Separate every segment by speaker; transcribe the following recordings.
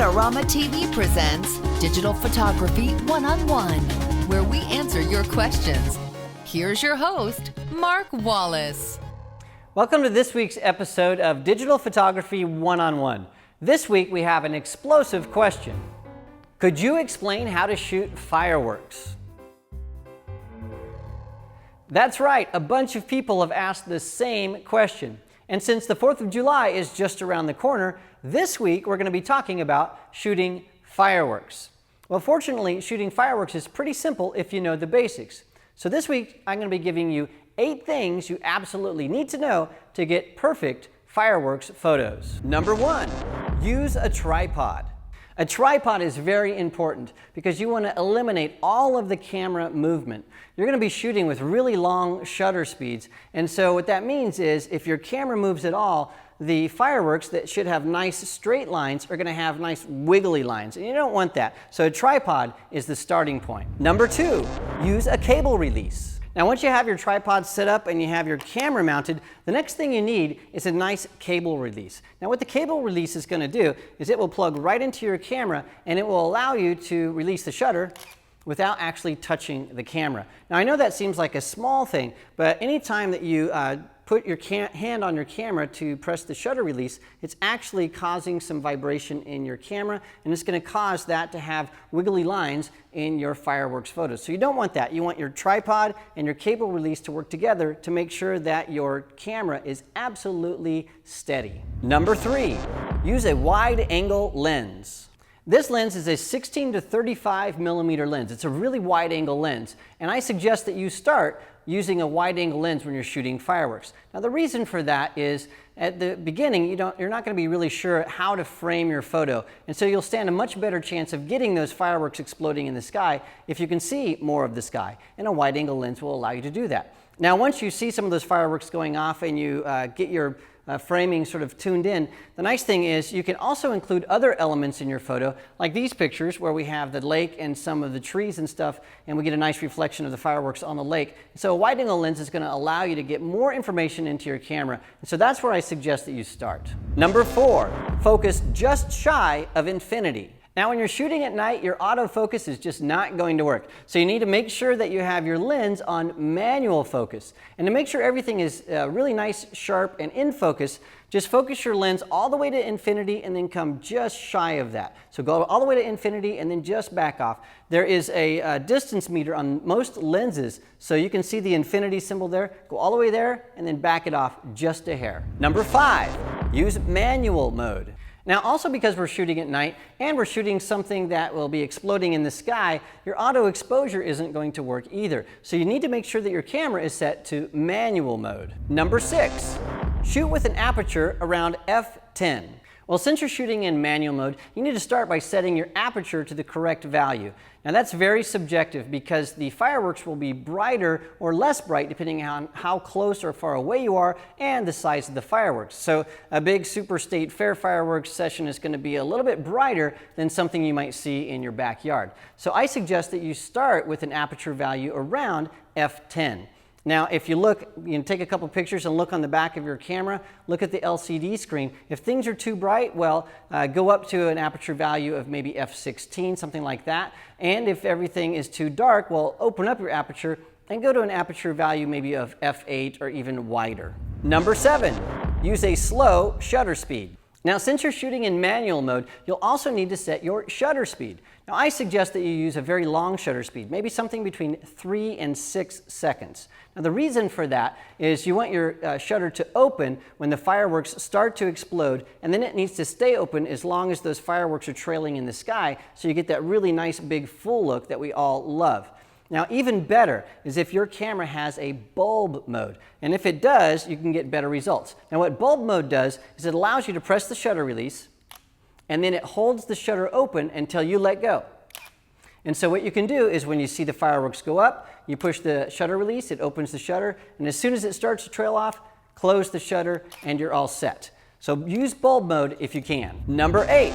Speaker 1: Panorama TV presents Digital Photography One-on-One, where we answer your questions. Here's your host, Mark Wallace.
Speaker 2: Welcome to this week's episode of Digital Photography One-on-One. This week we have an explosive question. Could you explain how to shoot fireworks? That's right, a bunch of people have asked the same question. And since the 4th of July is just around the corner, this week we're going to be talking about shooting fireworks. Well, fortunately, shooting fireworks is pretty simple if you know the basics. So this week I'm going to be giving you 8 things you absolutely need to know to get perfect fireworks photos. Number 1, use a tripod. A tripod is very important because you want to eliminate all of the camera movement. You're going to be shooting with really long shutter speeds, and so what that means is if your camera moves at all, the fireworks that should have nice straight lines are going to have nice wiggly lines, and you don't want that. So a tripod is the starting point. Number 2, use a cable release. Now once you have your tripod set up and you have your camera mounted, the next thing you need is a nice cable release. Now what the cable release is going to do is it will plug right into your camera and it will allow you to release the shutter without actually touching the camera. Now I know that seems like a small thing, but anytime that you put your hand on your camera to press the shutter release, it's actually causing some vibration in your camera, and it's going to cause that to have wiggly lines in your fireworks photos. So you don't want that. You want your tripod and your cable release to work together to make sure that your camera is absolutely steady. Number 3, use a wide angle lens. This lens is a 16 to 35 millimeter lens. It's a really wide angle lens, and I suggest that you start using a wide angle lens when you're shooting fireworks. Now the reason for that is at the beginning you're not going to be really sure how to frame your photo, and so you'll stand a much better chance of getting those fireworks exploding in the sky if you can see more of the sky, and a wide angle lens will allow you to do that. Now once you see some of those fireworks going off and you get your framing sort of tuned in, the nice thing is you can also include other elements in your photo, like these pictures where we have the lake and some of the trees and stuff, and we get a nice reflection of the fireworks on the lake. So a wide angle lens is going to allow you to get more information into your camera, and so that's where I suggest that you start. Number 4, focus just shy of infinity. Now when you're shooting at night, your autofocus is just not going to work. So you need to make sure that you have your lens on manual focus. And to make sure everything is really nice, sharp, and in focus, just focus your lens all the way to infinity and then come just shy of that. So go all the way to infinity and then just back off. There is a distance meter on most lenses, so you can see the infinity symbol there. Go all the way there and then back it off just a hair. Number 5, use manual mode. Now also because we're shooting at night and we're shooting something that will be exploding in the sky, your auto exposure isn't going to work either. So you need to make sure that your camera is set to manual mode. Number 6, shoot with an aperture around f10. Well, since you're shooting in manual mode, you need to start by setting your aperture to the correct value. Now that's very subjective because the fireworks will be brighter or less bright depending on how close or far away you are and the size of the fireworks. So a big Super State Fair fireworks session is going to be a little bit brighter than something you might see in your backyard. So I suggest that you start with an aperture value around f10. Now, if you look, you can take a couple pictures and look on the back of your camera, look at the LCD screen. If things are too bright, well, go up to an aperture value of maybe f16, something like that. And if everything is too dark, well, open up your aperture and go to an aperture value maybe of f8 or even wider. Number 7, use a slow shutter speed. Now, since you're shooting in manual mode, you'll also need to set your shutter speed. Now, I suggest that you use a very long shutter speed, maybe something between 3 and 6 seconds. Now, the reason for that is you want your shutter to open when the fireworks start to explode, and then it needs to stay open as long as those fireworks are trailing in the sky, so you get that really nice big full look that we all love. Now, even better is if your camera has a bulb mode, and if it does, you can get better results. Now, what bulb mode does is it allows you to press the shutter release, and then it holds the shutter open until you let go. And so what you can do is when you see the fireworks go up, you push the shutter release, it opens the shutter, and as soon as it starts to trail off, close the shutter, and you're all set. So use bulb mode if you can. Number 8,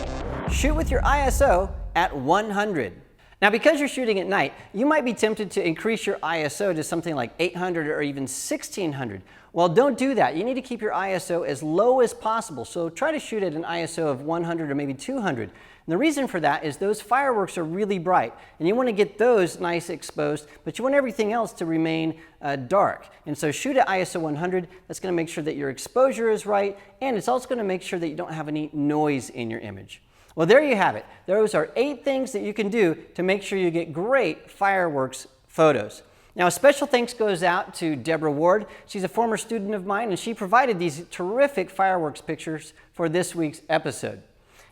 Speaker 2: shoot with your ISO at 100. Now, because you're shooting at night, you might be tempted to increase your ISO to something like 800 or even 1600. Well, don't do that. You need to keep your ISO as low as possible. So try to shoot at an ISO of 100 or maybe 200. And the reason for that is those fireworks are really bright, and you want to get those nice exposed, but you want everything else to remain dark. And so shoot at ISO 100. That's going to make sure that your exposure is right, and it's also going to make sure that you don't have any noise in your image. Well, there you have it. Those are 8 things that you can do to make sure you get great fireworks photos. Now, a special thanks goes out to Deborah Ward. She's a former student of mine, and she provided these terrific fireworks pictures for this week's episode.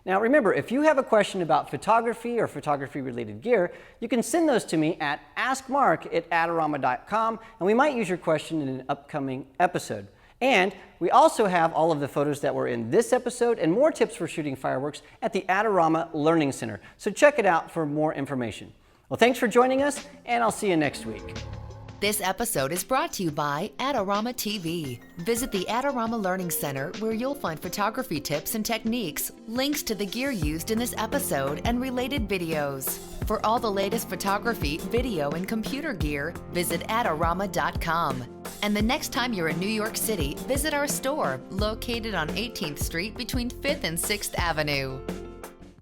Speaker 2: Now, remember, if you have a question about photography or photography-related gear, you can send those to me at askmark@adorama.com, and we might use your question in an upcoming episode. And we also have all of the photos that were in this episode and more tips for shooting fireworks at the Adorama Learning Center. So check it out for more information. Well, thanks for joining us, and I'll see you next week.
Speaker 1: This episode is brought to you by Adorama TV. Visit the Adorama Learning Center where you'll find photography tips and techniques, links to the gear used in this episode, and related videos. For all the latest photography, video, and computer gear, visit adorama.com. And the next time you're in New York City, visit our store located on 18th Street between 5th and 6th Avenue.